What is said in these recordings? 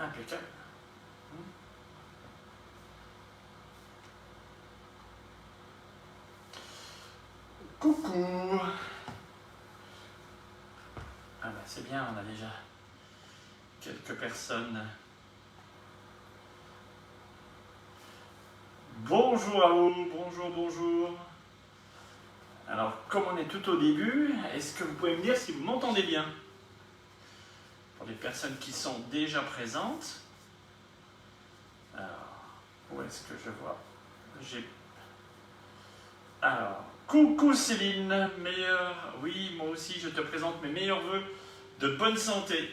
impeccable. Coucou. Ah bah c'est bien, on a déjà quelques personnes. Bonjour à vous, bonjour, bonjour. Alors, comme on est tout au début, est-ce que vous pouvez me dire si vous m'entendez bien? Pour les personnes qui sont déjà présentes. Alors, où est-ce que je vois? Alors, coucou Céline, oui, moi aussi je te présente mes meilleurs vœux de bonne santé.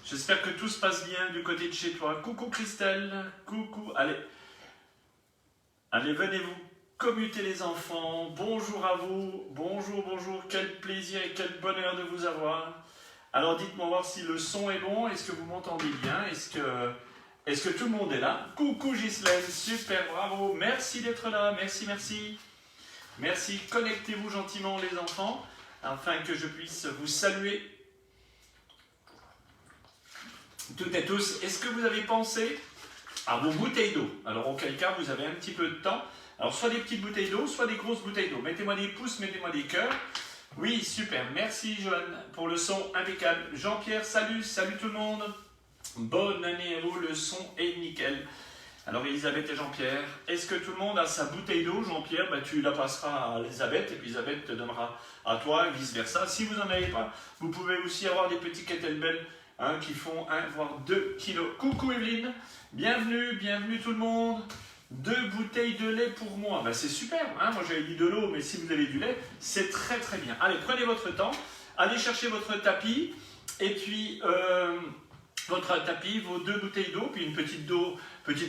J'espère que tout se passe bien du côté de chez toi. Coucou Christelle, coucou, allez, venez-vous commuter les enfants. Bonjour à vous, bonjour, bonjour, quel plaisir et quel bonheur de vous avoir. Alors dites-moi voir si le son est bon, est-ce que vous m'entendez bien, est-ce que tout le monde est là? Coucou Ghislaine, super, bravo, merci d'être là, merci, merci. Merci, connectez-vous gentiment les enfants, afin que je puisse vous saluer toutes et tous. Est-ce que vous avez pensé à vos bouteilles d'eau? Alors auquel cas vous avez un petit peu de temps. Alors soit des petites bouteilles d'eau, soit des grosses bouteilles d'eau. Mettez-moi des pouces, mettez-moi des cœurs. Oui, super, merci Joanne pour le son impeccable. Jean-Pierre, salut, salut tout le monde. Bonne année à vous, le son est nickel. Alors Elisabeth et Jean-Pierre, est-ce que tout le monde a sa bouteille d'eau? Jean-Pierre, tu la passeras à Elisabeth et puis Elisabeth te donnera à toi et vice versa. Si vous n'en avez pas, vous pouvez aussi avoir des petits kettlebells qui font 1 voire 2 kilos. Coucou Evelyne, bienvenue, bienvenue tout le monde. 2 bouteilles de lait pour moi, c'est super, moi j'avais dit de l'eau, mais si vous avez du lait, c'est très très bien. Allez, prenez votre temps, allez chercher votre tapis et puis... votre tapis, vos 2 bouteilles d'eau, puis une petite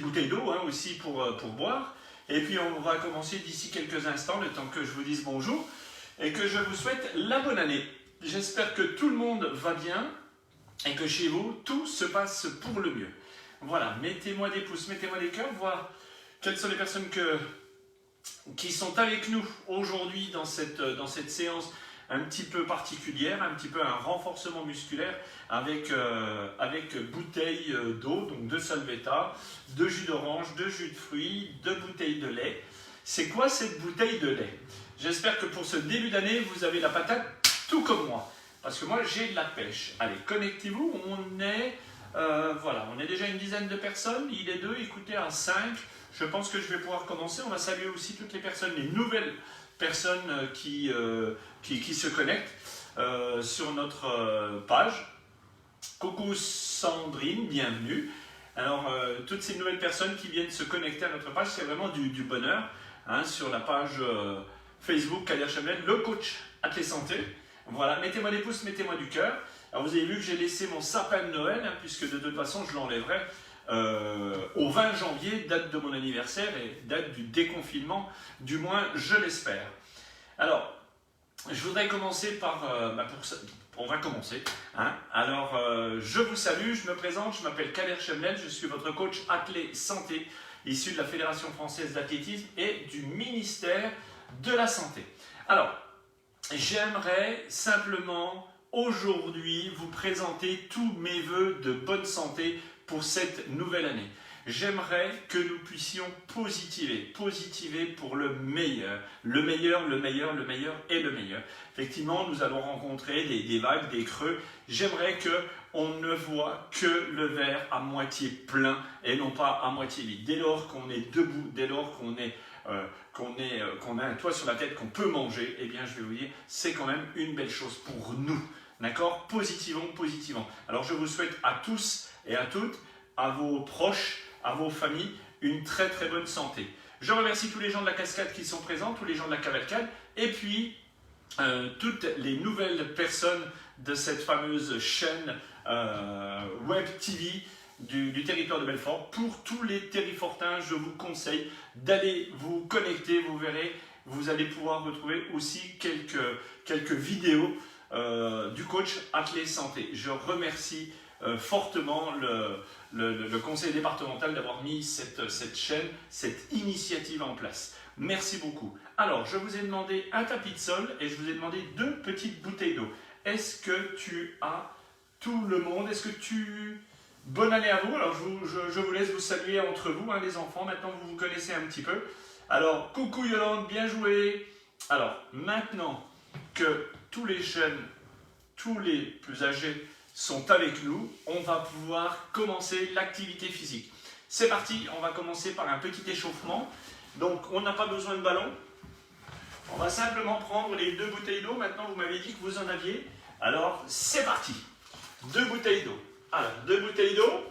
bouteille d'eau aussi pour boire. Et puis on va commencer d'ici quelques instants, le temps que je vous dise bonjour, et que je vous souhaite la bonne année. J'espère que tout le monde va bien, et que chez vous, tout se passe pour le mieux. Voilà, mettez-moi des pouces, mettez-moi des cœurs, voir quelles sont les personnes qui sont avec nous aujourd'hui dans cette séance un petit peu particulière, un petit peu un renforcement musculaire avec bouteilles d'eau, donc de Solvetta, de jus d'orange, de jus de fruits, de bouteilles de lait. C'est quoi cette bouteille de lait? J'espère que pour ce début d'année, vous avez la patate tout comme moi, parce que moi j'ai de la pêche. Allez, connectez-vous, on est déjà une dizaine de personnes, il est 2, écoutez, à 5. Je pense que je vais pouvoir commencer. On va saluer aussi toutes les personnes, les nouvelles personnes qui se connectent sur notre page. Coucou Sandrine, bienvenue. Alors, toutes ces nouvelles personnes qui viennent se connecter à notre page, c'est vraiment du bonheur. Sur la page Facebook Kader Chemnel, le coach Athlé Santé. Voilà, mettez-moi des pouces, mettez-moi du cœur. Alors, vous avez vu que j'ai laissé mon sapin de Noël, puisque de toute façon, je l'enlèverai au 20 janvier, date de mon anniversaire et date du déconfinement, du moins je l'espère. Alors, je voudrais commencer par... on va commencer. Alors, je vous salue, je me présente, je m'appelle Kader Chemnel, je suis votre coach Athlé Santé, issu de la Fédération Française d'Athlétisme et du ministère de la Santé. Alors, j'aimerais simplement aujourd'hui vous présenter tous mes vœux de bonne santé pour cette nouvelle année. J'aimerais que nous puissions positiver pour le meilleur et le meilleur. Effectivement, nous allons rencontrer des vagues, des creux. J'aimerais qu'on ne voit que le verre à moitié plein et non pas à moitié vide. Dès lors qu'on est debout, dès lors qu'on a un toit sur la tête, qu'on peut manger, eh bien je vais vous dire, c'est quand même une belle chose pour nous. D'accord? Positivons. Alors je vous souhaite à tous et à toutes, à vos proches, à vos familles, une très très bonne santé. Je remercie tous les gens de la cascade qui sont présents, tous les gens de la cavalcade, et puis toutes les nouvelles personnes de cette fameuse chaîne Web TV du territoire de Belfort. Pour tous les terrifortains, je vous conseille d'aller vous connecter, vous verrez, vous allez pouvoir retrouver aussi quelques vidéos du coach Athlé Santé. Je remercie fortement le conseil départemental d'avoir mis cette chaîne, cette initiative en place. Merci beaucoup. Alors, je vous ai demandé un tapis de sol et je vous ai demandé 2 petites bouteilles d'eau. Est-ce que tu as tout le monde? Est-ce que tu Bonne année à vous. Alors, je vous laisse vous saluer entre vous, hein, les enfants. Maintenant, vous vous connaissez un petit peu. Alors, coucou Yolande, bien joué. Alors, maintenant que tous les jeunes, tous les plus âgés sont avec nous, on va pouvoir commencer l'activité physique. C'est parti, on va commencer par un petit échauffement. Donc, on n'a pas besoin de ballon. On va simplement prendre les 2 bouteilles d'eau. Maintenant, vous m'avez dit que vous en aviez. Alors, c'est parti. 2 bouteilles d'eau. Alors, 2 bouteilles d'eau.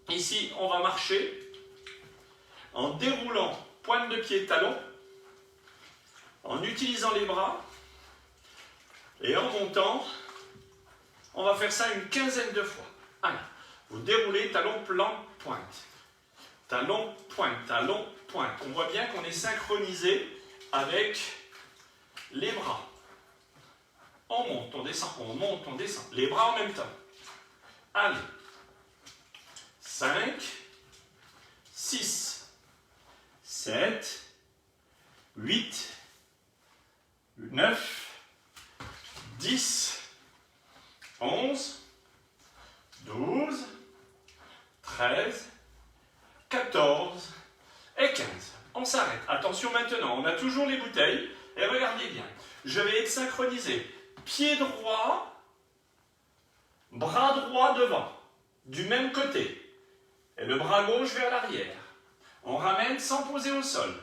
Ici, on va marcher en déroulant pointe de pied, talon, en utilisant les bras et en montant. On va faire ça une quinzaine de fois. Allez, vous déroulez talon, plan, pointe. Talon, pointe, talon, pointe. On voit bien qu'on est synchronisé avec les bras. On monte, on descend, on monte, on descend. Les bras en même temps. Allez. 5, 6, 7, 8, 9, 10, 11, 12, 13, 14 et 15. On s'arrête. Attention maintenant, on a toujours les bouteilles. Et regardez bien, je vais être synchronisé. Pied droit, bras droit devant, du même côté. Et le bras gauche vers l'arrière. On ramène sans poser au sol.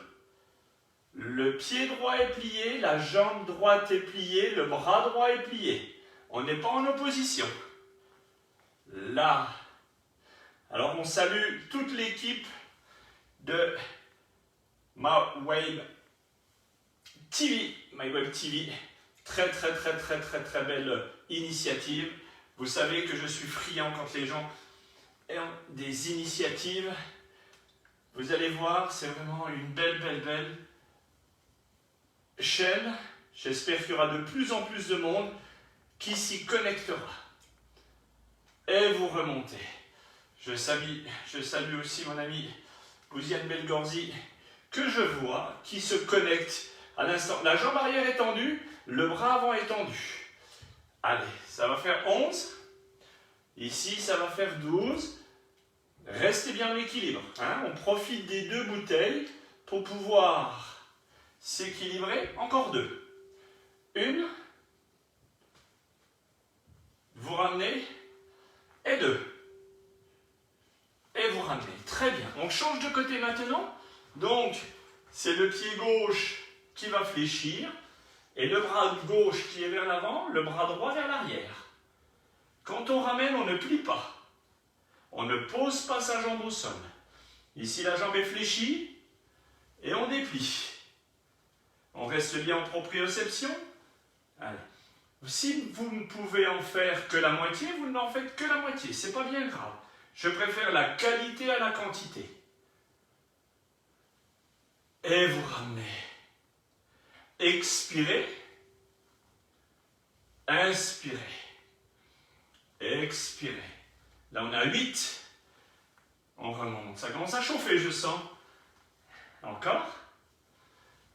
Le pied droit est plié, la jambe droite est pliée, le bras droit est plié. On n'est pas en opposition. Là. Alors on salue toute l'équipe de MyWeb TV. Très belle initiative. Vous savez que je suis friand quand les gens ont des initiatives. Vous allez voir, c'est vraiment une belle chaîne. J'espère qu'il y aura de plus en plus de monde qui s'y connectera. Et vous remontez. Je salue aussi mon ami Bouziane Belgorzi, que je vois, qui se connecte à l'instant. La jambe arrière est tendue, le bras avant est tendu. Allez, ça va faire 11. Ici, ça va faire 12. Restez bien en équilibre. Hein? On profite des 2 bouteilles pour pouvoir s'équilibrer. Encore 2. Une. Vous ramenez. Et 2. Et vous ramenez. Très bien. On change de côté maintenant. Donc, c'est le pied gauche qui va fléchir. Et le bras gauche qui est vers l'avant, le bras droit vers l'arrière. Quand on ramène, on ne plie pas. On ne pose pas sa jambe au sol. Ici, la jambe est fléchie et on déplie. On reste bien en proprioception. Allez. Si vous ne pouvez en faire que la moitié, vous n'en faites que la moitié. C'est pas bien grave. Je préfère la qualité à la quantité. Et vous ramenez. Expirez. Inspirez. Expirez. Là, on a 8. On remonte. Ça commence à chauffer, je sens. Encore.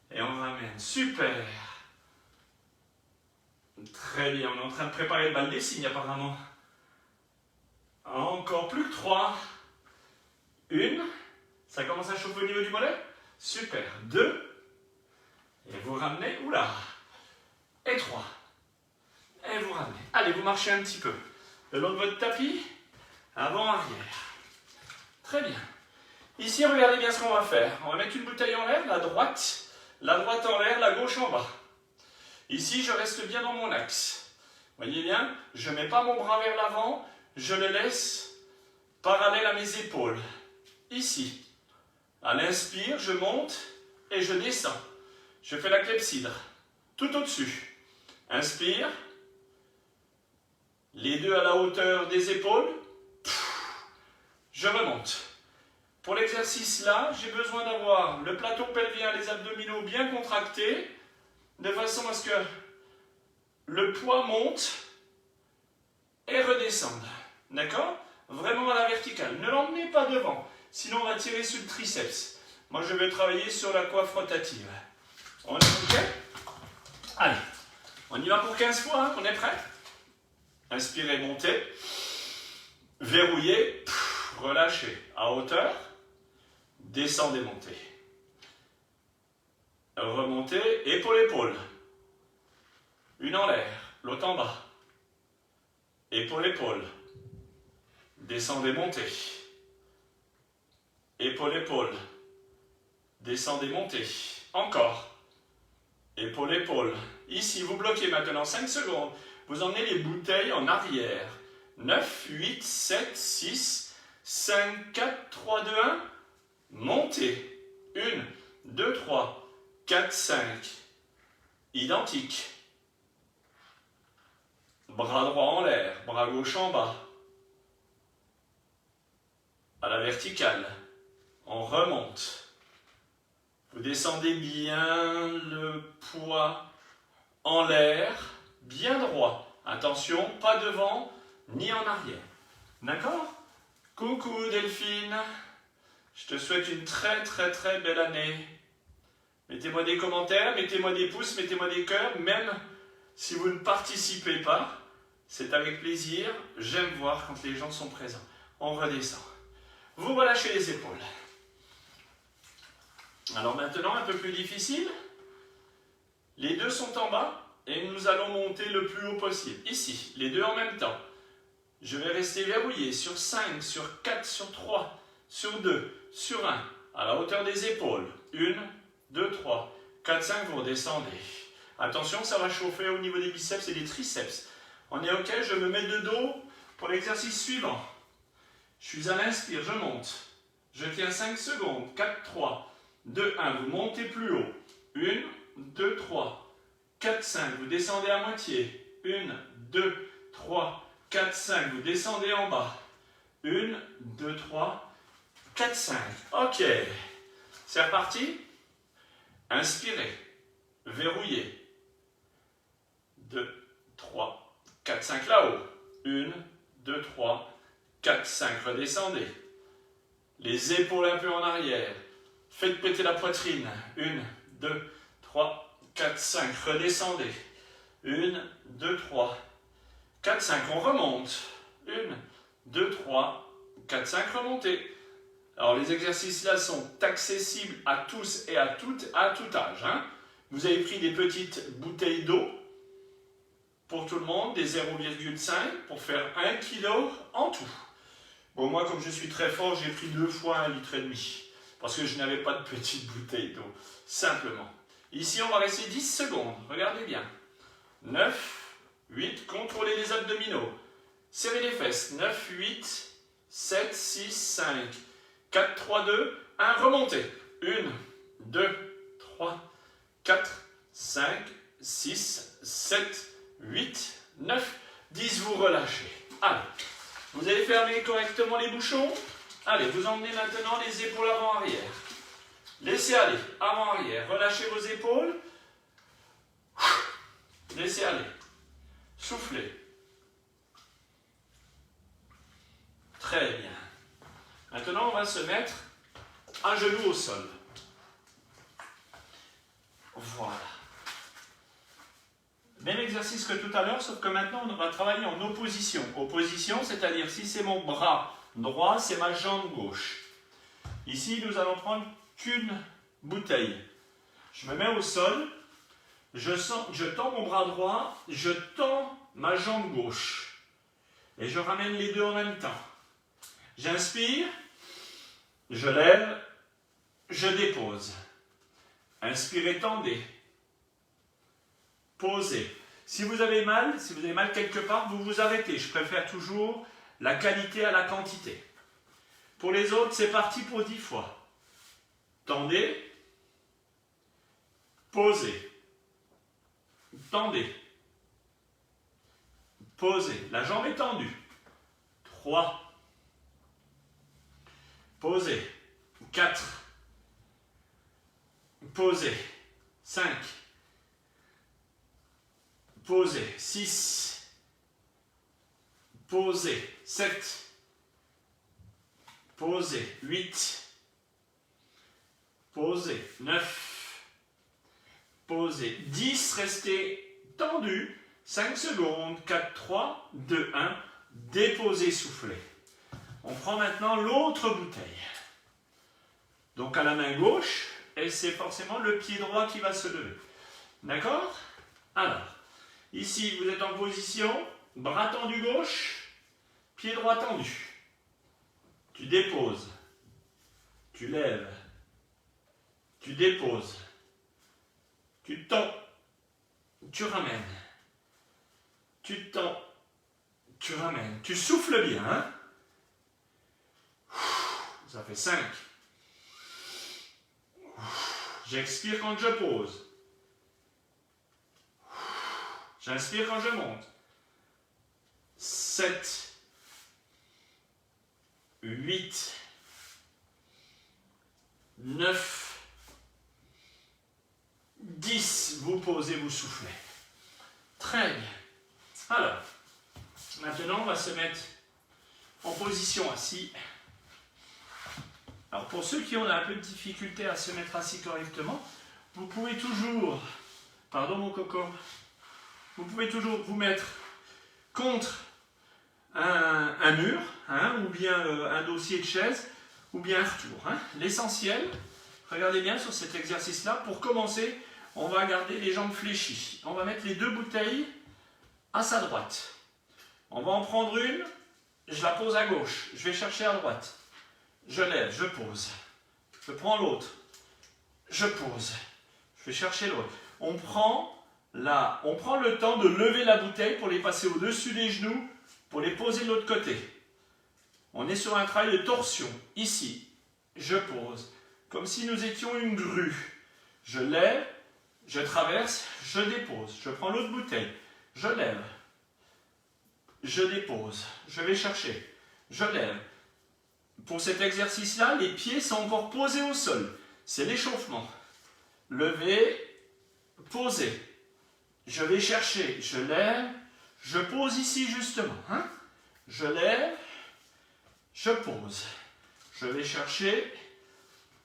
Et on ramène. Super. Très bien. On est en train de préparer le bal des signes, apparemment. Encore plus que 3. 1. Ça commence à chauffer au niveau du mollet. Super. 2. Et vous ramenez. Oula. Et 3. Et vous ramenez. Allez, vous marchez un petit peu. Le long de votre tapis. Avant, arrière. Très bien. Ici, regardez bien ce qu'on va faire. On va mettre une bouteille en l'air, la droite en l'air, la gauche en bas. Ici, je reste bien dans mon axe. Voyez bien, je ne mets pas mon bras vers l'avant, je le laisse parallèle à mes épaules. Ici. À l'inspire, je monte et je descends. Je fais la clepsydre. Tout au-dessus. Inspire. Les 2 à la hauteur des épaules. Je remonte. Pour l'exercice là, j'ai besoin d'avoir le plateau pelvien, les abdominaux bien contractés, de façon à ce que le poids monte et redescende. D'accord? Vraiment à la verticale. Ne l'emmenez pas devant, sinon on va tirer sur le triceps. Moi, je vais travailler sur la coiffe rotative. On est OK? Allez, on y va pour 15 fois, hein? On est prêt? Inspirez, montez. Verrouillez. relâchez. À hauteur, descendez, montez. Remontez, épaule-épaule. Une en l'air, l'autre en bas. Épaule-épaule. Descendez, montez. Épaule-épaule. Descendez, montez. Encore. Épaule-épaule. Ici, vous bloquez maintenant 5 secondes. Vous emmenez les bouteilles en arrière. 9, 8, 7, 6, 5, 4, 3, 2, 1. Montez. 1, 2, 3, 4, 5. Identique. Bras droit en l'air, bras gauche en bas. À la verticale. On remonte. Vous descendez bien le poids en l'air, bien droit. Attention, pas devant ni en arrière. D'accord? Coucou Delphine. Je te souhaite une très très très belle année. Mettez-moi des commentaires, mettez-moi des pouces, mettez-moi des cœurs. Même si vous ne participez pas, c'est avec plaisir. J'aime voir quand les gens sont présents. On redescend. Vous relâchez les épaules. Alors maintenant, un peu plus difficile. Les deux sont en bas et nous allons monter le plus haut possible. Ici, les deux en même temps. Je vais rester verrouillé sur 5, sur 4, sur 3, sur 2, sur 1, à la hauteur des épaules. 1, 2, 3, 4, 5, vous redescendez. Attention, ça va chauffer au niveau des biceps et des triceps. On est OK, je me mets de dos pour l'exercice suivant. Je suis à l'inspire, je monte. Je tiens 5 secondes. 4, 3, 2, 1. Vous montez plus haut. 1, 2, 3, 4, 5. Vous descendez à moitié. 1, 2, 3, 4, 5. Vous descendez en bas. 1, 2, 3, 4, 5. OK. C'est reparti. Inspirez. Verrouillez. 2, 3, 4, 5 là-haut. 1, 2, 3, 4, 5. Redescendez. Les épaules un peu en arrière. Faites péter la poitrine. 1, 2, 3, 4, 5. Redescendez. 1, 2, 3, 4, 5. On remonte. 1, 2, 3, 4, 5. Remontez. Alors les exercices là sont accessibles à tous et à toutes, à tout âge. Hein. Vous avez pris des petites bouteilles d'eau pour tout le monde, des 0,5 pour faire 1 kg en tout. Bon, moi, comme je suis très fort, j'ai pris 2 fois 1,5 litre parce que je n'avais pas de petite bouteille d'eau, simplement. Ici, on va rester 10 secondes. Regardez bien. 9, 8, contrôlez les abdominaux. Serrez les fesses. 9, 8, 7, 6, 5, 4, 3, 2, 1. Remontez. 1, 2, 3, 4, 5, 6, 7, 8, 9, 10. Vous relâchez. Allez. Vous avez fermé correctement les bouchons. Allez, vous emmenez maintenant les épaules avant-arrière. Laissez aller, avant-arrière. Relâchez vos épaules. Laissez aller. Soufflez. Très bien. Maintenant, on va se mettre à genoux au sol. Voilà. Même exercice que tout à l'heure, sauf que maintenant, on va travailler en opposition. Opposition, c'est-à-dire si c'est mon bras droit, c'est ma jambe gauche. Ici, nous allons prendre qu'une bouteille. Je me mets au sol, je tends mon bras droit, je tends ma jambe gauche. Et je ramène les deux en même temps. J'inspire, je lève, je dépose. Inspirez, tendez. Posez. Si vous avez mal quelque part, vous vous arrêtez. Je préfère toujours la qualité à la quantité. Pour les autres, c'est parti pour 10 fois. Tendez. Posez. Tendez. Posez. La jambe est tendue. 3. Posez. 4. Posez. 5. Posez. 6. Posez. 7. Posez. 8. Posez. 9. Posez. 10. Restez tendu. 5 secondes. 4, 3, 2, 1. Déposez, soufflez. On prend maintenant l'autre bouteille. Donc à la main gauche, et c'est forcément le pied droit qui va se lever. D'accord? Alors, ici vous êtes en position, bras tendu gauche, pied droit tendu. Tu déposes, tu lèves, tu déposes, tu tends, tu ramènes, tu tends, tu ramènes. Tu souffles bien, hein? Ça fait 5. J'expire quand je pose. J'inspire quand je monte. 7, 8, 9, 10. Vous posez, vous soufflez. Très bien. Alors, maintenant, on va se mettre en position assis. Alors, pour ceux qui ont un peu de difficulté à se mettre assis correctement, vous pouvez toujours, pardon mon coco, vous pouvez toujours vous mettre contre un mur, hein, ou bien un dossier de chaise, ou bien un retour. Hein. L'essentiel, regardez bien sur cet exercice-là, pour commencer, on va garder les jambes fléchies. On va mettre les 2 bouteilles à sa droite. On va en prendre une, je la pose à gauche, je vais chercher à droite. Je lève, je pose. Je prends l'autre, je pose. Je vais chercher l'autre. On prend le temps de lever la bouteille pour les passer au-dessus des genoux, pour les poser de l'autre côté. On est sur un travail de torsion. Ici, je pose, comme si nous étions une grue. Je lève, je traverse, je dépose. Je prends l'autre bouteille, je lève, je dépose, je vais chercher, je lève. Pour cet exercice-là, les pieds sont encore posés au sol. C'est l'échauffement. Lever, poser. Je vais chercher, je lève, je pose ici justement. Hein? Je lève, je pose. Je vais chercher,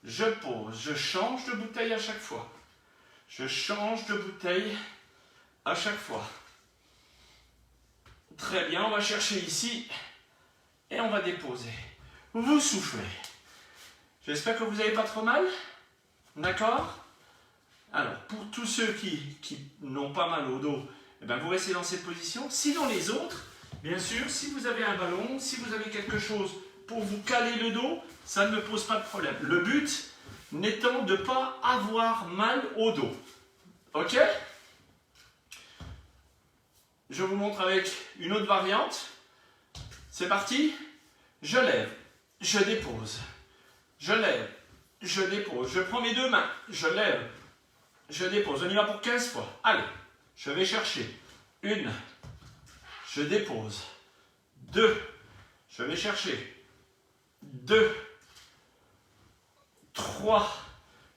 je pose. Je change de bouteille à chaque fois. Je change de bouteille à chaque fois. Très bien, on va chercher ici et on va déposer. Vous soufflez. J'espère que vous n'avez pas trop mal. D'accord? Alors, pour tous ceux qui n'ont pas mal au dos, eh bien, vous restez dans cette position. Sinon, les autres, bien sûr, si vous avez un ballon, si vous avez quelque chose pour vous caler le dos, ça ne me pose pas de problème. Le but n'étant de ne pas avoir mal au dos. Ok? Je vous montre avec une autre variante. C'est parti. Je lève, je dépose. Je lève, je dépose. Je prends mes 2 mains, je lève, je dépose. On y va pour 15 fois. Allez, je vais chercher. 1, je dépose. 2, je vais chercher. 2, 3,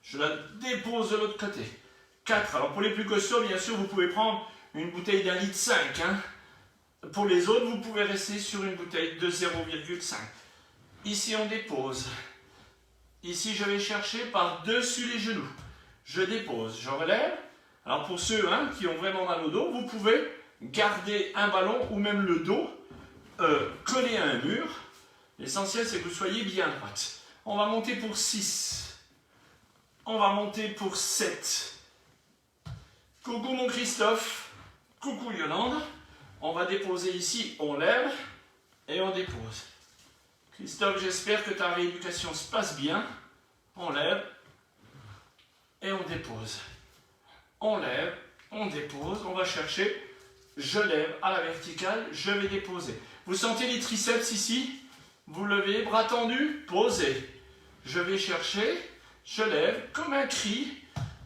je la dépose de l'autre côté. 4, alors pour les plus costauds, bien sûr, vous pouvez prendre une bouteille d'1,5 litre. Hein. Pour les autres, vous pouvez rester sur une bouteille de 0,5. Ici, on dépose. Ici, je vais chercher par-dessus les genoux. Je dépose, je relève. Alors pour ceux qui ont vraiment mal au dos, vous pouvez garder un ballon ou même le dos collé à un mur. L'essentiel, c'est que vous soyez bien droite. On va monter pour 6. On va monter pour 7. Coucou mon Christophe. Coucou Yolande. On va déposer ici, on lève et on dépose. Christophe, j'espère que ta rééducation se passe bien. On lève et on dépose. On lève, on dépose, on va chercher. Je lève à la verticale, je vais déposer. Vous sentez les triceps ici? Vous levez, bras tendus, posez. Je vais chercher, je lève comme un cri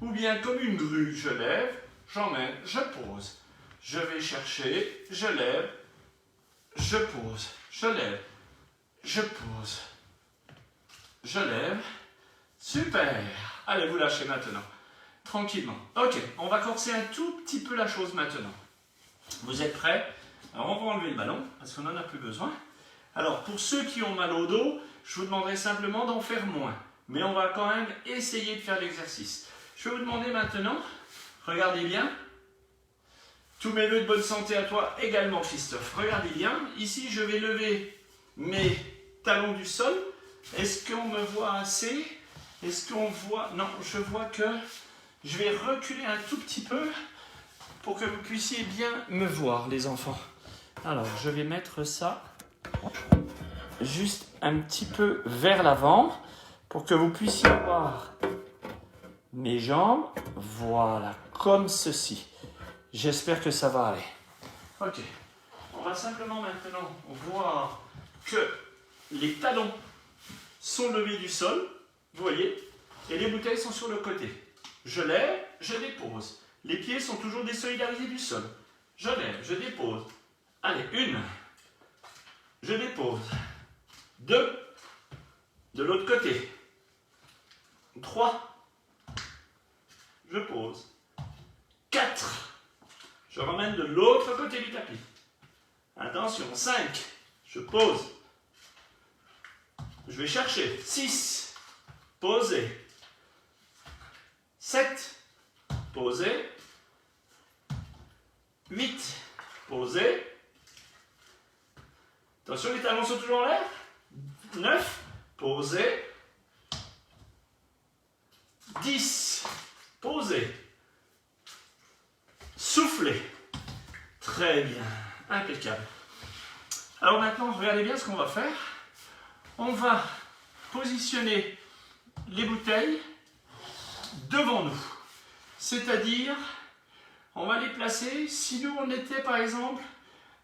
ou bien comme une grue. Je lève, j'emmène, je pose. Je vais chercher, je lève, je pose, je lève, je pose, je lève. Super. Allez, vous lâchez maintenant. Tranquillement. Ok, on va corser un tout petit peu la chose maintenant. Vous êtes prêts? Alors, on va enlever le ballon, parce qu'on n'en a plus besoin. Alors, pour ceux qui ont mal au dos, je vous demanderai simplement d'en faire moins. Mais on va quand même essayer de faire l'exercice. Je vais vous demander maintenant, regardez bien. Tous mes vœux de bonne santé à toi également, Christophe. Regardez bien. Ici, je vais lever mes talons du sol. Est-ce qu'on me voit assez? Est-ce qu'on voit... Non, je vois que je vais reculer un tout petit peu pour que vous puissiez bien me voir, les enfants. Alors, je vais mettre ça juste un petit peu vers l'avant pour que vous puissiez voir mes jambes. Voilà, comme ceci. J'espère que ça va aller. Ok. On va simplement maintenant voir que les talons sont levés du sol, vous voyez, et les bouteilles sont sur le côté. Je lève, je dépose. Les pieds sont toujours désolidarisés du sol. Je lève, je dépose. Allez, 1. Je dépose. 2. De l'autre côté. 3. Je pose. 4. Je ramène de l'autre côté du tapis. Attention, 5. Je pose. Je vais chercher. 6. Poser. 7. Poser. 8. Poser. Attention, les talons sont toujours en l'air. 9. Poser. 10. Poser. Souffler. Très bien. Impeccable. Alors maintenant, regardez bien ce qu'on va faire. On va positionner les bouteilles devant nous. C'est-à-dire, on va les placer, si nous on était par exemple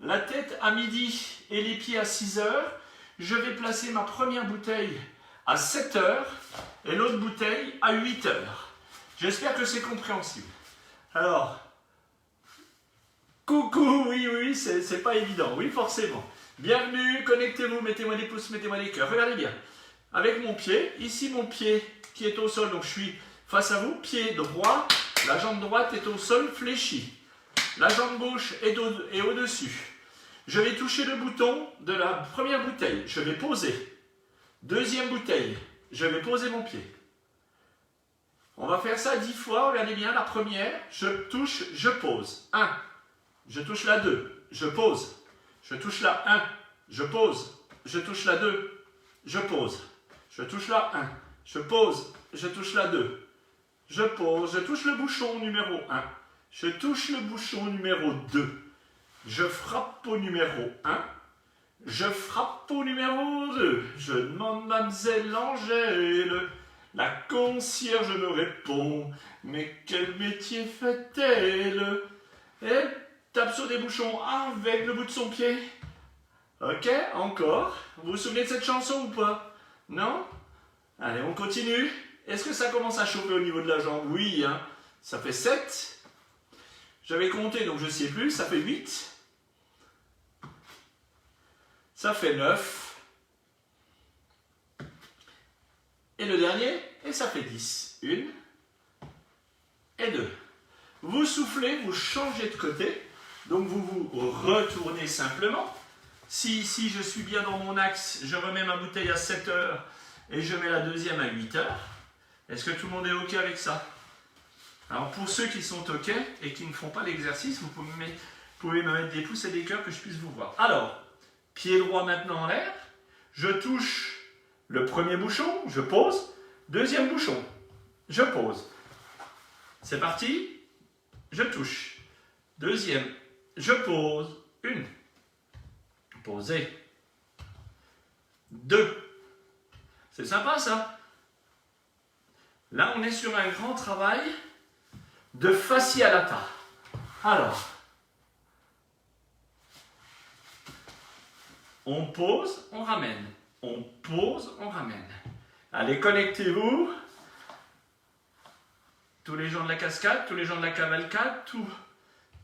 la tête à midi et les pieds à 6 heures, je vais placer ma première bouteille à 7 heures et l'autre bouteille à 8 heures. J'espère que c'est compréhensible. Alors, coucou, oui, c'est pas évident, oui, forcément. Bienvenue, connectez-vous, mettez-moi des pouces, mettez-moi des cœurs. Regardez bien, avec mon pied, ici mon pied qui est au sol, donc je suis face à vous, pied droit, la jambe droite est au sol fléchie. La jambe gauche est au-dessus. Je vais toucher le bouton de la première bouteille, je vais poser. Deuxième bouteille, je vais poser mon pied. On va faire ça 10 fois, regardez bien, la première, je touche, je pose. 1, je touche la 2, je pose. Je touche la 1, je pose. Je touche la 2, je pose. Je touche la 1, je pose. Je touche la 2, je pose. Je touche le bouchon numéro 1. Je touche le bouchon numéro 2. Je frappe au numéro 1. Je frappe au numéro 2. Je demande mademoiselle Angèle. La concierge me répond. Mais quel métier fait-elle? Elle tape sur des bouchons avec le bout de son pied. Ok, encore. Vous vous souvenez de cette chanson ou pas? Non? Allez, on continue. Est-ce que ça commence à chauffer au niveau de la jambe? Oui, hein. Ça fait 7. J'avais compté, donc je ne sais plus. Ça fait 8. Ça fait 9. Et le dernier, et ça fait 10. 1 et 2. Vous soufflez, vous changez de côté. Donc vous vous retournez simplement. Si je suis bien dans mon axe, je remets ma bouteille à 7 heures et je mets la deuxième à 8 heures. Est-ce que tout le monde est OK avec ça? Alors pour ceux qui sont OK et qui ne font pas l'exercice, vous pouvez me mettre des pouces et des cœurs que je puisse vous voir. Alors, pied droit maintenant en l'air. Je touche le premier bouchon, je pose. Deuxième bouchon, je pose. C'est parti. Je touche. Deuxième, je pose. 1. Poser. 2. C'est sympa ça. Là, on est sur un grand travail de fascia lata. Alors, on pose, on ramène. On pose, on ramène. Allez, connectez-vous. Tous les gens de la cascade, tous les gens de la cavalcade, toutes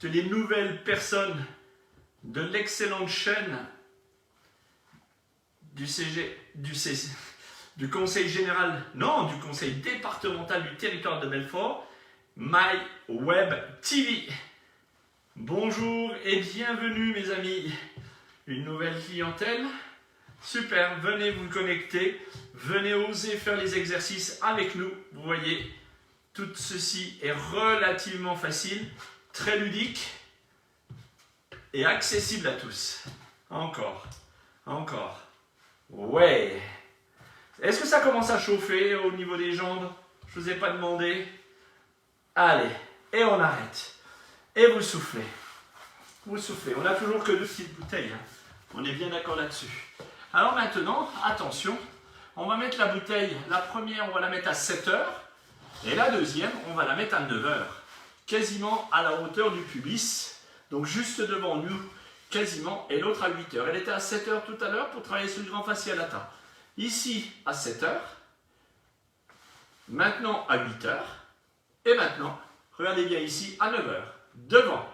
les nouvelles personnes de l'excellente chaîne du Conseil général, non, du Conseil départemental du territoire de Belfort, My Web TV. Bonjour et bienvenue mes amis. Une nouvelle clientèle. Super, venez vous connecter, venez oser faire les exercices avec nous. Vous voyez, tout ceci est relativement facile, très ludique et accessible à tous. Encore, encore. Ouais. Est-ce que ça commence à chauffer au niveau des jambes? Je ne vous ai pas demandé. Allez, et on arrête. Et vous soufflez. Vous soufflez. On n'a toujours que 2 petites bouteilles. Hein. On est bien d'accord là-dessus. Alors maintenant, attention. On va mettre la bouteille, la première, on va la mettre à 7 heures. Et la deuxième, on va la mettre à 9 heures. Quasiment à la hauteur du pubis. Donc juste devant nous, quasiment. Et l'autre à 8 heures. Elle était à 7 heures tout à l'heure pour travailler sur le grand fascia latin. Ici, à 7 heures. Maintenant, à 8 heures. Et maintenant, regardez bien ici, à 9 heures. Devant.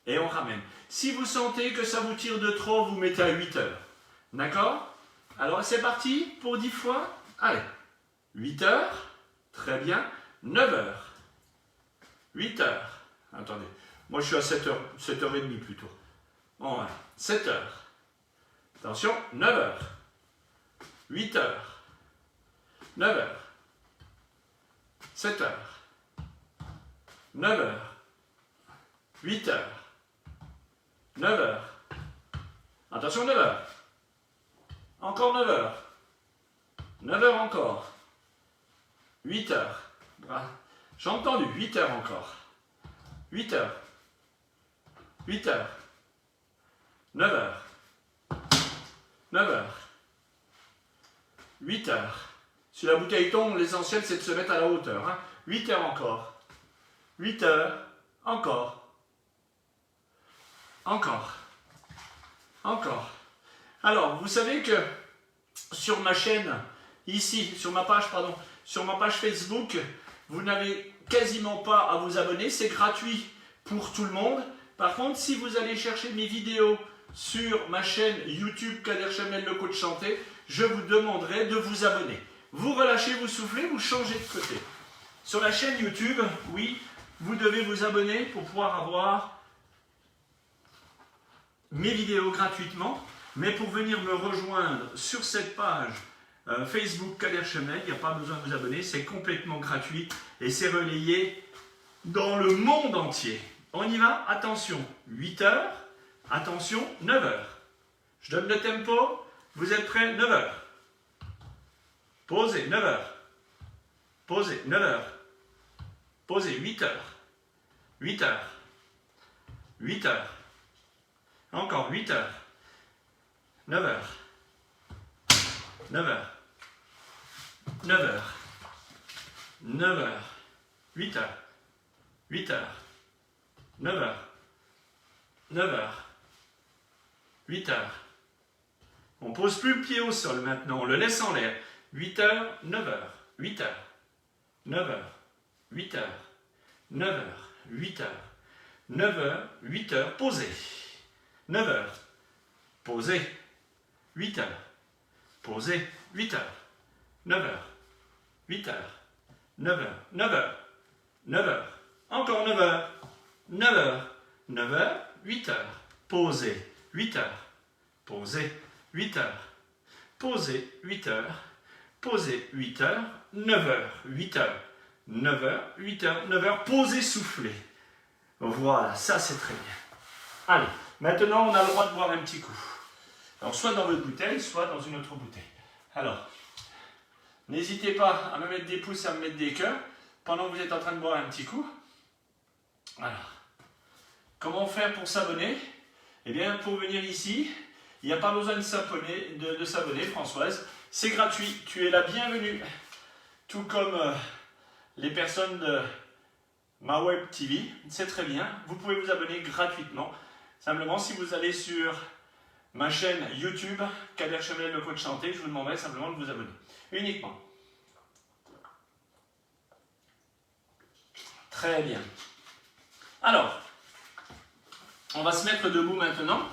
Et on ramène. Si vous sentez que ça vous tire de trop, vous mettez à 8 heures. D'accord? Alors, c'est parti pour 10 fois. Allez. 8 heures. Très bien. 9 heures. 8 heures. Attendez. Moi, je suis à 7 heures, 7h30 plutôt. Bon, voilà. 7 heures. Attention. 9 heures. 8 heures. 9 heures. 7 heures. 9 heures. 8 heures. 9 heures. Attention, 9 heures. Encore 9 heures. 9 heures encore. 8 heures. J'ai entendu, 8 heures encore. 8 heures. 8 heures. 9 heures. 9 heures. 8 heures. Si la bouteille tombe, l'essentiel c'est de se mettre à la hauteur. Hein. 8 heures encore. 8 heures. Encore. Encore. Encore. Alors, vous savez que sur ma chaîne, ici, sur ma page Facebook, vous n'avez quasiment pas à vous abonner. C'est gratuit pour tout le monde. Par contre, si vous allez chercher mes vidéos sur ma chaîne YouTube Kader Chamel, le coach chanté, je vous demanderai de vous abonner. Vous relâchez, vous soufflez, vous changez de côté. Sur la chaîne YouTube, oui, vous devez vous abonner pour pouvoir avoir mes vidéos gratuitement. Mais pour venir me rejoindre sur cette page Facebook Kader Chamel, il n'y a pas besoin de vous abonner, c'est complètement gratuit et c'est relayé dans le monde entier. On y va, attention, 8 heures, attention, 9 heures. Je donne le tempo, vous êtes prêts, 9 heures. Posez, 9 heures. Posez, 9 heures. Posez, 8 heures. 8 heures. 8 heures. Encore 8 heures. 9 heures. 9 heures. 9 heures. 9 heures. 8 heures. 8 heures. 9 heures. 9 heures. 8 heures. On ne pose plus le pied au sol maintenant, on le laisse en l'air. 8 heures, 9 heures. 8 heures. 9 heures. 8 heures. 9 heures. 8 heures. 9 heures. 8 heures. Posez. 9 heures. Posez. 8 heures. Posez. 8 heures. 9 heures. 8 heures. 9 heures. 9 heures. 9 heures. Encore 9 heures. 9 heures. 9 heures. 8 heures. Posez. 8 heures. Posez. 8 heures. Posez. 8 heures. Posez. 8 heures. 9 heures. 8 heures. 9 heures. 8 heures. 9 heures. Posez, soufflez. Voilà, ça c'est très bien. Allez, maintenant on a le droit de boire un petit coup. Alors soit dans votre bouteille, soit dans une autre bouteille. Alors, n'hésitez pas à me mettre des pouces, à me mettre des cœurs pendant que vous êtes en train de boire un petit coup. Alors, comment faire pour s'abonner? Eh bien, pour venir ici, il n'y a pas besoin de s'abonner, Françoise. C'est gratuit, tu es la bienvenue. Tout comme les personnes de ma web TV, c'est très bien. Vous pouvez vous abonner gratuitement. Simplement, si vous allez sur ma chaîne YouTube, Kader Chamel, le coach chanté, je vous demanderai simplement de vous abonner. Uniquement. Très bien. Alors, on va se mettre debout maintenant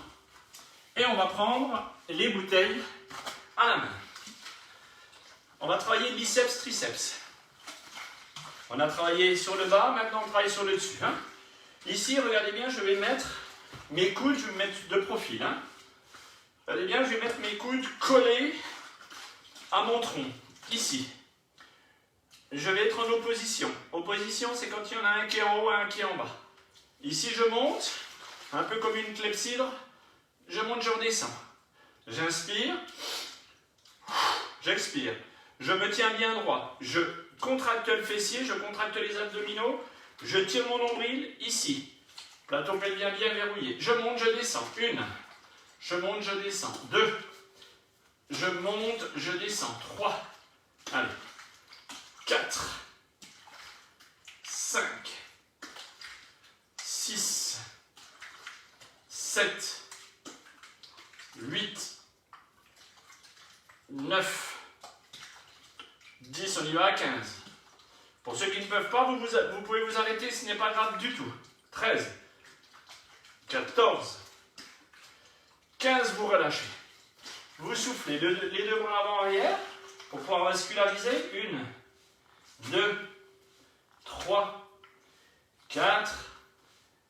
et on va prendre les bouteilles à la main. On va travailler biceps, triceps. On a travaillé sur le bas, maintenant on travaille sur le dessus. Hein. Ici, regardez bien, je vais mettre mes coudes, je vais mettre de profil. Hein. Regardez bien, je vais mettre mes coudes collés à mon tronc, ici. Je vais être en opposition. Opposition, c'est quand il y en a un qui est en haut et un qui est en bas. Ici, je monte, un peu comme une clepsydre. Je monte, je redescends. J'inspire, j'expire. Je me tiens bien droit. Je contracte le fessier, je contracte les abdominaux. Je tire mon nombril ici. Plateau pelvien bien verrouillé. Je monte, je descends. 1. Je monte, je descends. 2. Je monte, je descends. 3. Allez. 4. 5. 6. 7. 8. 9. 10, on y va à 15. Pour ceux qui ne peuvent pas, vous pouvez vous arrêter, ce n'est pas grave du tout. 13. 14. 15, vous relâchez. Vous soufflez les deux bras avant-arrière pour pouvoir vasculariser. 1, 2, 3, 4,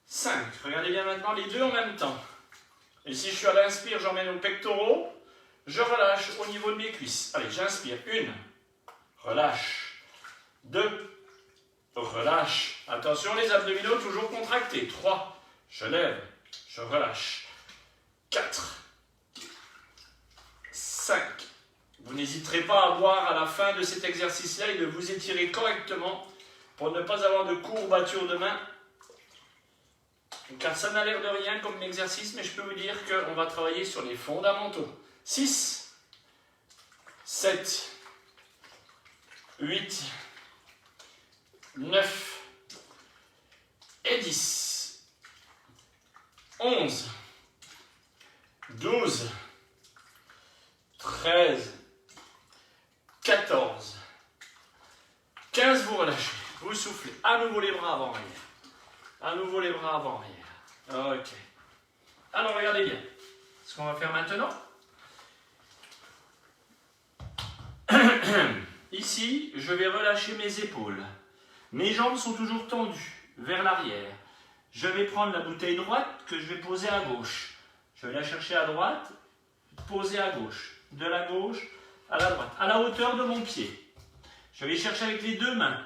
5. Regardez bien maintenant les deux en même temps. Et si je suis à l'inspire, j'emmène aux pectoraux. Je relâche au niveau de mes cuisses. Allez, j'inspire. 1, relâche. 2, relâche. Attention, les abdominaux toujours contractés. 3, je lève, je relâche. 4, 5. Vous n'hésiterez pas à boire à la fin de cet exercice-là et de vous étirer correctement pour ne pas avoir de courbature de main. Car ça n'a l'air de rien comme exercice, mais je peux vous dire qu'on va travailler sur les fondamentaux. 6, 7, 8, 9 et 10, 11, 12, 13, 14, 15, vous relâchez, vous soufflez, à nouveau les bras avant-arrière, à nouveau les bras avant-arrière, ok. Alors regardez bien, ce qu'on va faire maintenant, ici, je vais relâcher mes épaules. Mes jambes sont toujours tendues vers l'arrière. Je vais prendre la bouteille droite que je vais poser à gauche. Je vais la chercher à droite, poser à gauche. De la gauche à la droite, à la hauteur de mon pied. Je vais chercher avec les deux mains.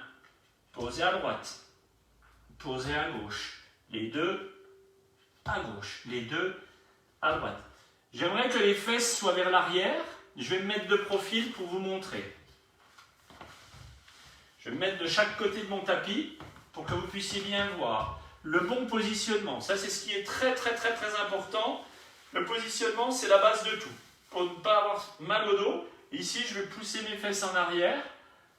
Poser à droite, poser à gauche. Les deux à gauche, les deux à droite. J'aimerais que les fesses soient vers l'arrière. Je vais me mettre de profil pour vous montrer. Je vais me mettre de chaque côté de mon tapis pour que vous puissiez bien voir le bon positionnement. Ça, c'est ce qui est très important. Le positionnement, c'est la base de tout. Pour ne pas avoir mal au dos, ici, je vais pousser mes fesses en arrière.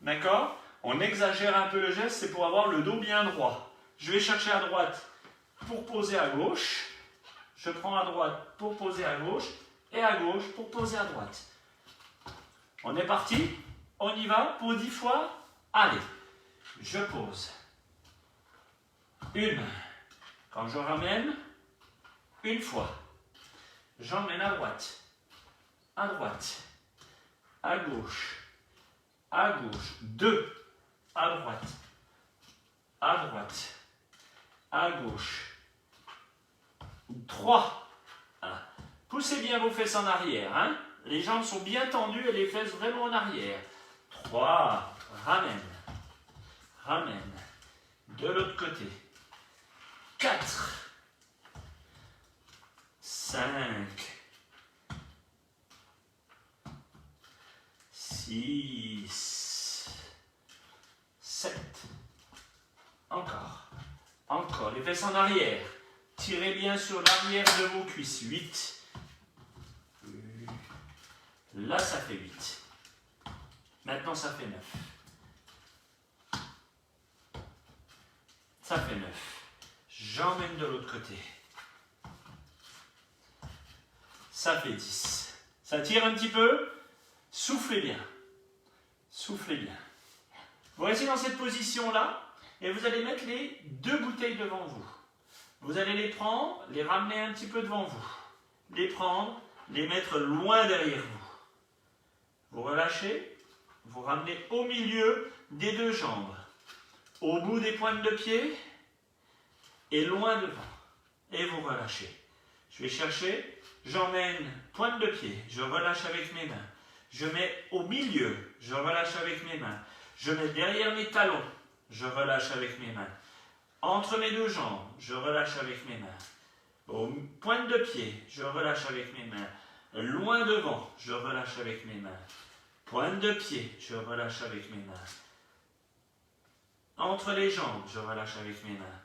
D'accord? On exagère un peu le geste, c'est pour avoir le dos bien droit. Je vais chercher à droite pour poser à gauche. Je prends à droite pour poser à gauche. Et à gauche pour poser à droite. On est parti? On y va pour 10 fois? Allez, je pose. 1. Quand je ramène, 1 fois. J'emmène à droite, à gauche, 2, à droite, à gauche, 3. Voilà. Poussez bien vos fesses en arrière, hein? Les jambes sont bien tendues et les fesses vraiment en arrière. 3, ramène. De l'autre côté. 4, 5, 6, 7. Encore. Les fesses en arrière. Tirez bien sur l'arrière de vos cuisses. 8. Là, ça fait 8. Maintenant, ça fait 9. Ça fait 9. J'emmène de l'autre côté. Ça fait 10. Ça tire un petit peu. Soufflez bien. Vous restez dans cette position-là et vous allez mettre les 2 bouteilles devant vous. Vous allez les prendre, les ramener un petit peu devant vous. Les prendre, les mettre loin derrière vous. Vous relâchez, vous ramenez au milieu des 2 jambes, au bout des pointes de pied et loin devant. Et vous relâchez. Je vais chercher, j'emmène pointe de pied, je relâche avec mes mains. Je mets au milieu, je relâche avec mes mains. Je mets derrière mes talons, je relâche avec mes mains. Entre mes 2 jambes, je relâche avec mes mains. Aux pointes de pied, je relâche avec mes mains. Loin devant, je relâche avec mes mains. Pointe de pied, je relâche avec mes mains. Entre les jambes, je relâche avec mes mains.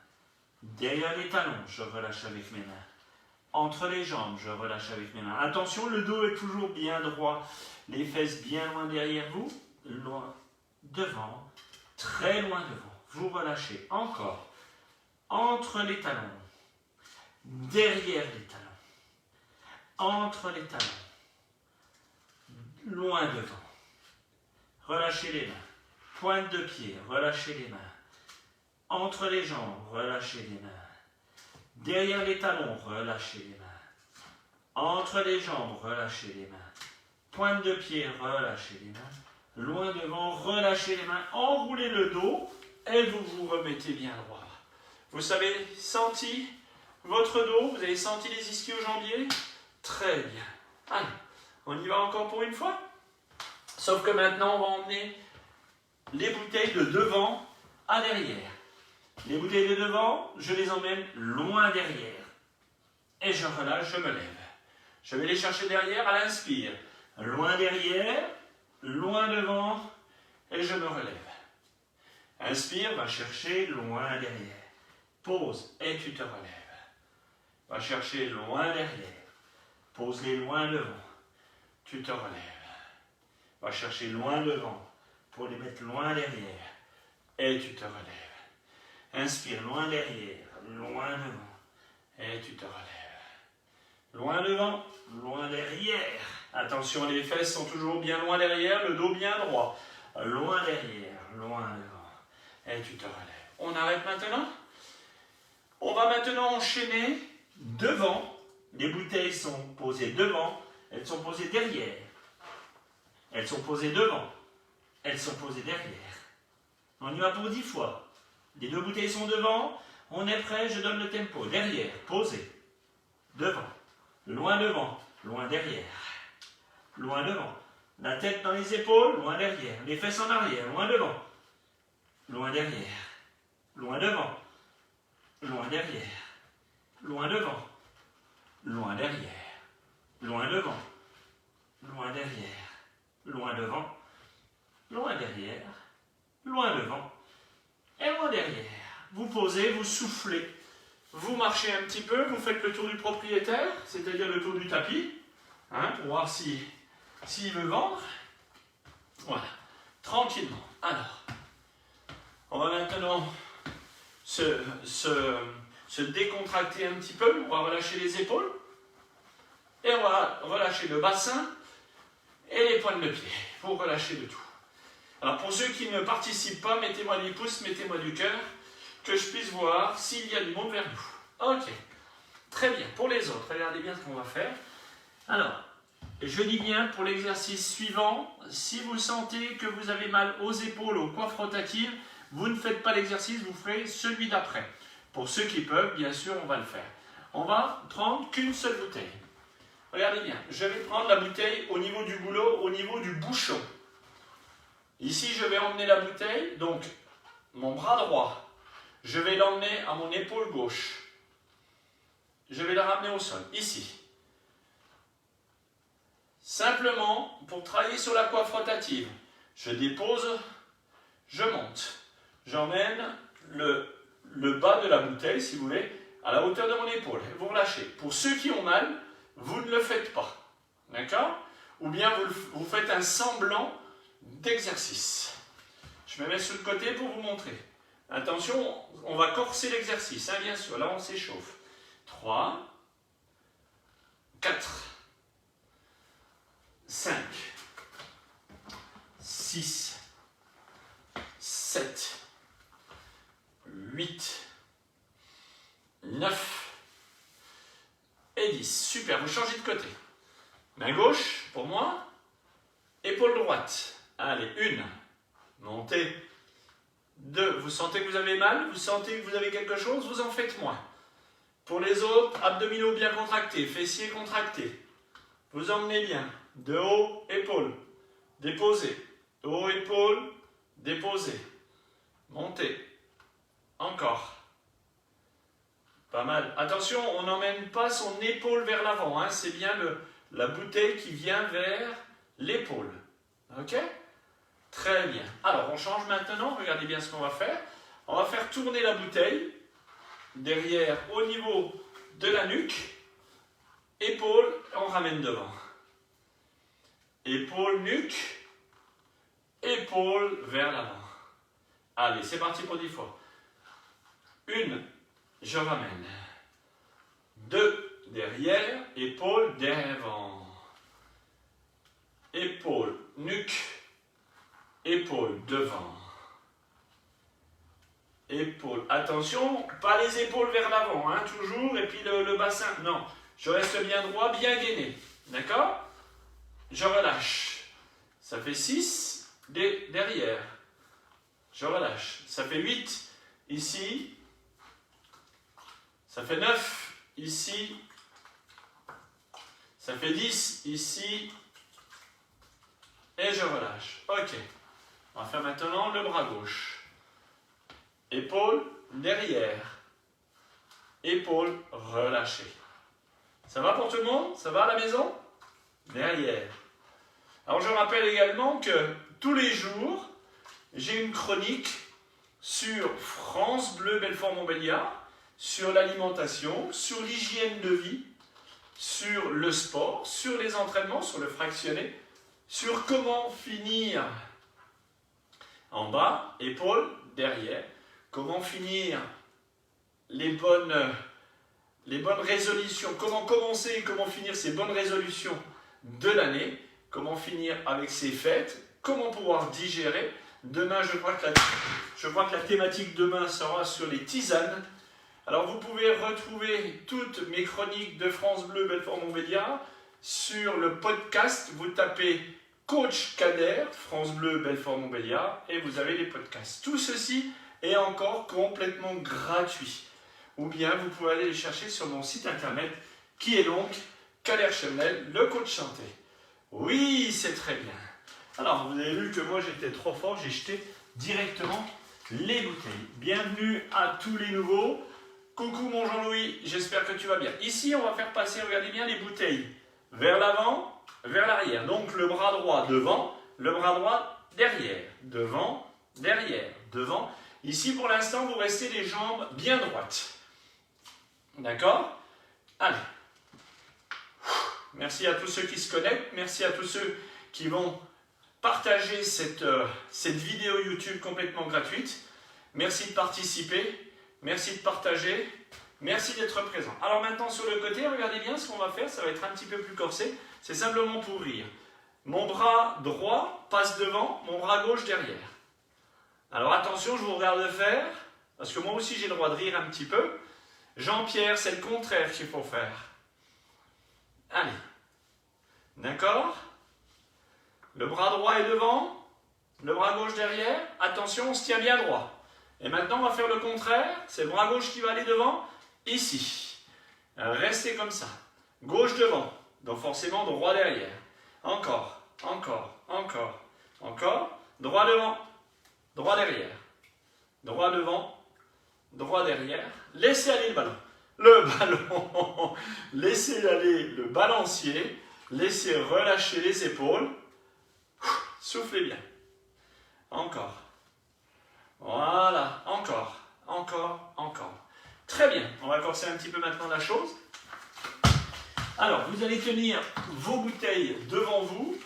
Derrière les talons, je relâche avec mes mains. Entre les jambes, je relâche avec mes mains. Attention, le dos est toujours bien droit. Les fesses bien loin derrière vous. Loin devant. Très loin devant. Vous relâchez. Encore. Entre les talons. Derrière les talons. Entre les talons. Loin devant. Relâchez les mains. Pointe de pied, relâchez les mains. Entre les jambes, relâchez les mains. Derrière les talons, relâchez les mains. Entre les jambes, relâchez les mains. Pointe de pied, relâchez les mains. Loin devant, relâchez les mains. Enroulez le dos et vous vous remettez bien droit. Vous avez senti votre dos, vous avez senti les ischio-jambiers? Très bien. Allez, on y va encore pour une fois. Sauf que maintenant, on va emmener les bouteilles de devant à derrière. Les bouteilles de devant, je les emmène loin derrière. Et je relâche, je me lève. Je vais les chercher derrière à l'inspire. Loin derrière, loin devant, et je me relève. Inspire, va chercher loin derrière. Pose, et tu te relèves. Va chercher loin derrière. Pose-les loin devant. Tu te relèves. Va chercher loin devant pour les mettre loin derrière. Et tu te relèves. Inspire loin derrière, loin devant. Et tu te relèves. Loin devant, loin derrière. Attention, les fesses sont toujours bien loin derrière, le dos bien droit. Loin derrière, loin devant. Et tu te relèves. On arrête maintenant. On va maintenant enchaîner devant. Les bouteilles sont posées devant. Elles sont posées derrière. Elles sont posées devant. Elles sont posées derrière. On y va pour 10 fois. Les deux bouteilles sont devant. On est prêt, je donne le tempo. Derrière, posé. Devant. Loin devant. Loin derrière. Loin devant. La tête dans les épaules, loin derrière. Les fesses en arrière, loin devant. Loin derrière. Loin devant. Loin derrière. Loin devant. Loin derrière. Loin devant. Loin derrière. Loin devant. Loin derrière. Loin devant. Et loin derrière. Vous posez, vous soufflez. Vous marchez un petit peu, vous faites le tour du propriétaire, c'est-à-dire le tour du tapis, pour voir s'il veut vendre. Voilà. Tranquillement. Alors, on va maintenant se décontracter un petit peu. On va relâcher les épaules. Et on va relâcher le bassin et les pointes de pied. Pour relâcher le tout. Alors pour ceux qui ne participent pas, mettez-moi des pouces, mettez-moi du cœur, que je puisse voir s'il y a du monde vers nous. Ok. Très bien. Pour les autres, regardez bien ce qu'on va faire. Alors, je dis bien pour l'exercice suivant, si vous sentez que vous avez mal aux épaules, aux coiffes rotatives, vous ne faites pas l'exercice, vous ferez celui d'après. Pour ceux qui peuvent, bien sûr, on va le faire. On va prendre qu'une seule bouteille. Regardez bien, je vais prendre la bouteille au niveau du goulot, au niveau du bouchon. Ici, je vais emmener la bouteille, donc mon bras droit, je vais l'emmener à mon épaule gauche. Je vais la ramener au sol, ici. Simplement, pour travailler sur la coiffe rotative, je dépose, je monte. J'emmène le bas de la bouteille, si vous voulez, à la hauteur de mon épaule. Vous relâchez. Pour ceux qui ont mal, vous ne le faites pas. D'accord? Ou bien vous faites un semblant d'exercice. Je me mets sur le côté pour vous montrer. Attention, on va corser l'exercice, bien sûr. Là, on s'échauffe. 3, 4, 5, 6, 7, 8, 9 et 10. Super, vous changez de côté. Main gauche, pour moi. Épaule droite. Allez, 1. Montez. 2. Vous sentez que vous avez mal? Vous sentez que vous avez quelque chose? Vous en faites moins. Pour les autres, abdominaux bien contractés, fessiers contractés. Vous emmenez bien. De haut, épaule. Déposez. Haut, épaule. Déposez. Montez. Encore. Pas mal. Attention, on n'emmène pas son épaule vers l'avant. C'est bien la bouteille qui vient vers l'épaule. Ok? Très bien. Alors, on change maintenant. Regardez bien ce qu'on va faire. On va faire tourner la bouteille derrière au niveau de la nuque. Épaule, on ramène devant. Épaule, nuque. Épaule vers l'avant. Allez, c'est parti pour 10 fois. 1, je ramène. 2, derrière. Épaule, devant. Épaule, nuque. Épaule, devant. Épaule. Attention, pas les épaules vers l'avant, hein, toujours, et puis le bassin. Non, je reste bien droit, bien gainé. D'accord? Je relâche. Ça fait 6 derrière. Je relâche. Ça fait 8 ici. Ça fait 9 ici. Ça fait 10 ici. Et je relâche. Ok. On va faire maintenant le bras gauche. Épaule, derrière. Épaule, relâchée. Ça va pour tout le monde? Ça va à la maison? Derrière. Alors je rappelle également que tous les jours, j'ai une chronique sur France Bleu Belfort-Montbéliard, sur l'alimentation, sur l'hygiène de vie, sur le sport, sur les entraînements, sur le fractionné, sur comment finir en bas, épaules, derrière, comment finir les bonnes résolutions, comment commencer et comment finir ces bonnes résolutions de l'année, comment finir avec ces fêtes, comment pouvoir digérer. Demain, je crois que la thématique demain sera sur les tisanes. Alors, vous pouvez retrouver toutes mes chroniques de France Bleu Belfort-Montbéliard sur le podcast. Vous tapez Coach Kader, France Bleu Belfort-Montbéliard, et vous avez les podcasts. Tout ceci est encore complètement gratuit. Ou bien, vous pouvez aller les chercher sur mon site internet, qui est donc Kader Chemnel, le coach santé. Oui, c'est très bien. Alors, vous avez vu que moi, j'étais trop fort, j'ai jeté directement les bouteilles. Bienvenue à tous les nouveaux. Coucou mon Jean-Louis, j'espère que tu vas bien. Ici, on va faire passer, regardez bien, les bouteilles vers l'avant, vers l'arrière. Donc, le bras droit devant, le bras droit derrière. Devant, derrière, devant. Ici, pour l'instant, vous restez les jambes bien droites. D'accord? Allez. Merci à tous ceux qui se connectent. Merci à tous ceux qui vont partager cette vidéo YouTube complètement gratuite. Merci de participer. Merci de partager. Merci d'être présent. Alors maintenant, sur le côté, regardez bien ce qu'on va faire. Ça va être un petit peu plus corsé. C'est simplement pour rire. Mon bras droit passe devant, mon bras gauche derrière. Alors attention, je vous regarde faire, parce que moi aussi j'ai le droit de rire un petit peu. Jean-Pierre, c'est le contraire qu'il faut faire. Allez. D'accord? Le bras droit est devant, le bras gauche derrière. Attention, on se tient bien droit. Et maintenant, on va faire le contraire. C'est le bras gauche qui va aller devant, ici. Restez comme ça. Gauche devant, donc forcément droit derrière. Encore, encore, encore, encore. Droit devant, droit derrière. Droit devant, droit derrière. Laissez aller le ballon. Le ballon. Laissez aller le balancier. Laissez relâcher les épaules. Soufflez bien. Encore. Voilà. Encore. Encore. Encore. Très bien. On va corser un petit peu maintenant la chose. Alors, vous allez tenir vos bouteilles devant vous.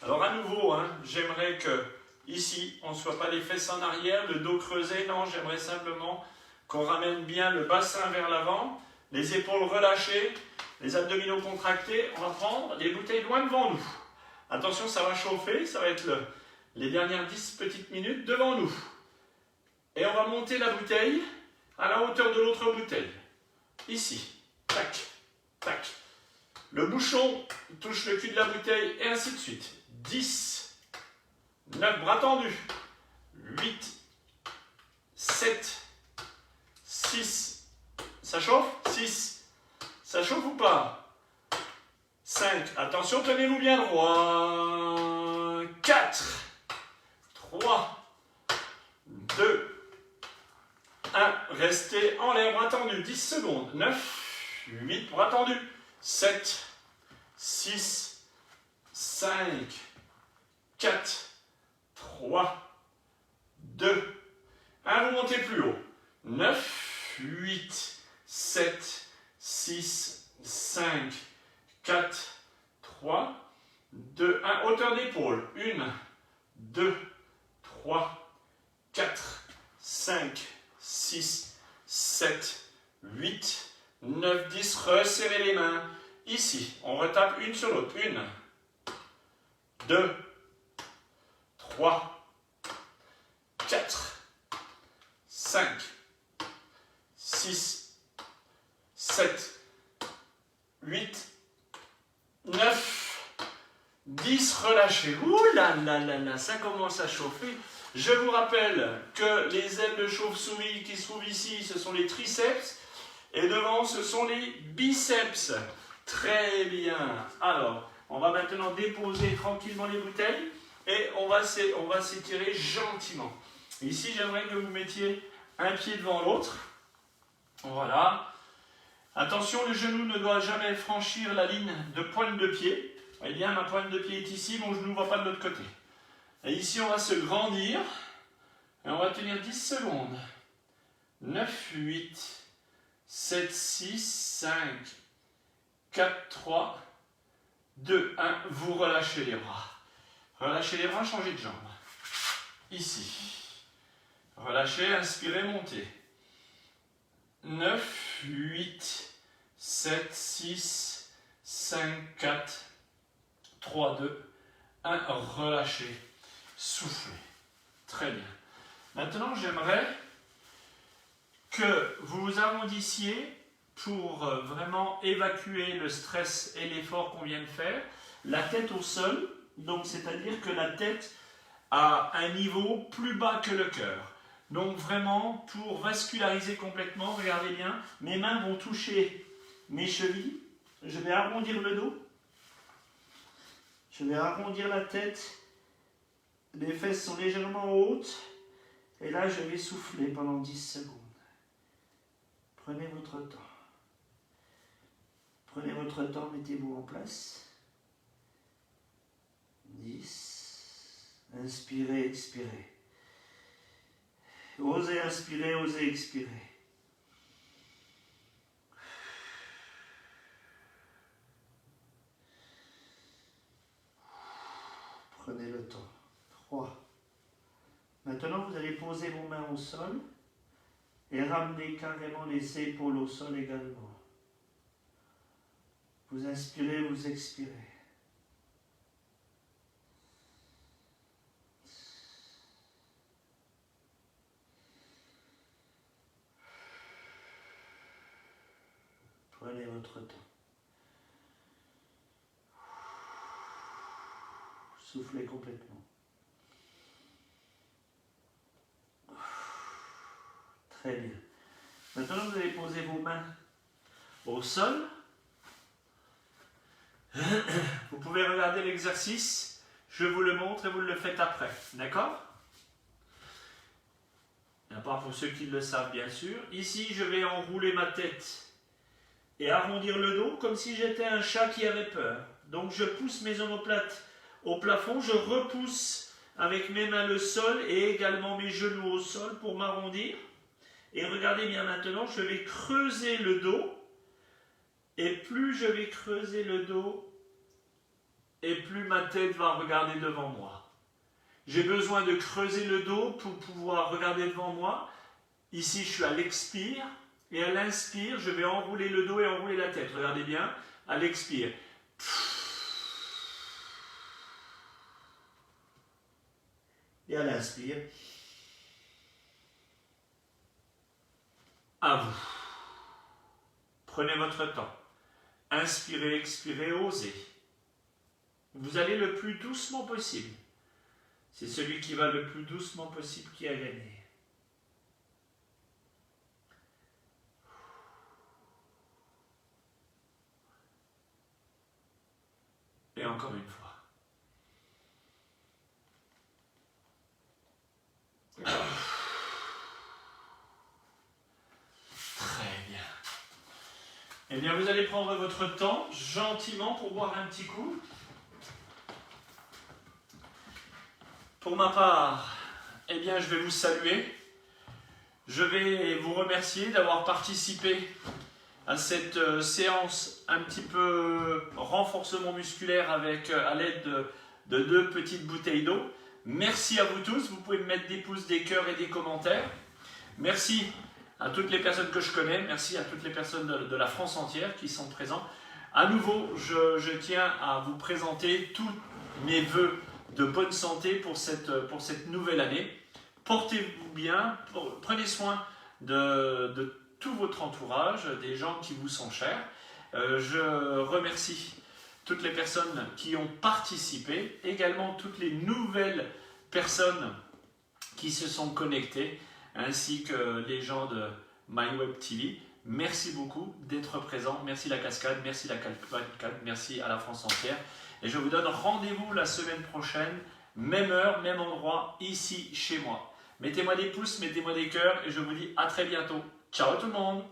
Alors, à nouveau, j'aimerais que ici, on ne soit pas les fesses en arrière, le dos creusé. Non, j'aimerais simplement qu'on ramène bien le bassin vers l'avant, les épaules relâchées, les abdominaux contractés. On va prendre les bouteilles loin devant nous. Attention, ça va chauffer, ça va être les dernières 10 petites minutes devant nous. Et on va monter la bouteille à la hauteur de l'autre bouteille. Ici. Tac, tac. Le bouchon touche le cul de la bouteille et ainsi de suite. 10, 9, bras tendus. 8, 7, 6, ça chauffe? 6, ça chauffe ou pas? 5, attention, tenez-vous bien droit. 4, 3, 2, 1, restez en l'air, bras tendus, 10 secondes. 9, 8, bras tendus. 7, 6, 5, 4, 3, 2, 1. Vous montez plus haut. 9, 8, 7, 6, 5, 4, 3, 2, 1. Hauteur d'épaule. 1, 2, 3, 4, 5, 6, 7, 8, 9, 10. Resserrez les mains. Ici, on retape une sur l'autre. 1, 2, 3, 4, 5, 6, 7, 8, 9, 10, relâchez. Ouh là là là là, ça commence à chauffer. Je vous rappelle que les ailes de chauve-souris qui se trouvent ici, ce sont les triceps. Et devant, ce sont les biceps. Très bien. Alors, on va maintenant déposer tranquillement les bouteilles. Et on va s'étirer gentiment. Ici, j'aimerais que vous mettiez un pied devant l'autre. Voilà. Attention, le genou ne doit jamais franchir la ligne de pointe de pied. Vous voyez bien, ma pointe de pied est ici, mon genou ne va pas de l'autre côté. Et ici, on va se grandir. Et on va tenir 10 secondes. 9, 8, 7, 6, 5, 4, 3, 2, 1. Vous relâchez les bras. Relâchez les bras, changez de jambe. Ici. Relâchez, inspirez, montez. 9, 8, 7, 6, 5, 4, 3, 2, 1. Relâchez. Soufflez. Très bien. Maintenant, j'aimerais que vous vous arrondissiez pour vraiment évacuer le stress et l'effort qu'on vient de faire. La tête au sol. Donc, c'est-à-dire que la tête a un niveau plus bas que le cœur. Donc, vraiment, pour vasculariser complètement, regardez bien, mes mains vont toucher mes chevilles. Je vais arrondir le dos. Je vais arrondir la tête. Les fesses sont légèrement hautes. Et là, je vais souffler pendant 10 secondes. Prenez votre temps. Prenez votre temps, mettez-vous en place. 10. Inspirez, expirez. Osez inspirer, osez expirer. Prenez le temps. 3. Maintenant, vous allez poser vos mains au sol et ramener carrément les épaules au sol également. Vous inspirez, vous expirez. Prenez votre temps. Soufflez complètement. Très bien. Maintenant, vous allez poser vos mains au sol. Vous pouvez regarder l'exercice. Je vous le montre et vous le faites après. D'accord ? À part pour ceux qui le savent, bien sûr. Ici, je vais enrouler ma tête et arrondir le dos comme si j'étais un chat qui avait peur. Donc, je pousse mes omoplates au plafond. Je repousse avec mes mains le sol et également mes genoux au sol pour m'arrondir. Et regardez bien maintenant, je vais creuser le dos. Et plus je vais creuser le dos, et plus ma tête va regarder devant moi. J'ai besoin de creuser le dos pour pouvoir regarder devant moi. Ici, je suis à l'expire. Et à l'inspire, je vais enrouler le dos et enrouler la tête. Regardez bien, à l'expire. Et à l'inspire. À vous. Prenez votre temps. Inspirez, expirez, osez. Vous allez le plus doucement possible. C'est celui qui va le plus doucement possible qui a gagné. Et encore une fois. Très bien. Eh bien, vous allez prendre votre temps, gentiment, pour boire un petit coup. Pour ma part, eh bien, je vais vous saluer. Je vais vous remercier d'avoir participé à cette séance un petit peu renforcement musculaire avec, à l'aide de 2 petites bouteilles d'eau. Merci à vous tous. Vous pouvez me mettre des pouces, des cœurs et des commentaires. Merci à toutes les personnes que je connais. Merci à toutes les personnes de la France entière qui sont présentes. À nouveau, je tiens à vous présenter tous mes vœux de bonne santé pour cette nouvelle année. Portez-vous bien, prenez soin de tout votre entourage, des gens qui vous sont chers. Je remercie toutes les personnes qui ont participé, également toutes les nouvelles personnes qui se sont connectées, ainsi que les gens de MyWeb TV. Merci beaucoup d'être présents. Merci la cascade, merci la cascade, merci à la France entière. Et je vous donne rendez-vous la semaine prochaine, même heure, même endroit, ici chez moi. Mettez-moi des pouces, mettez-moi des cœurs et je vous dis à très bientôt. Ciao tout le monde!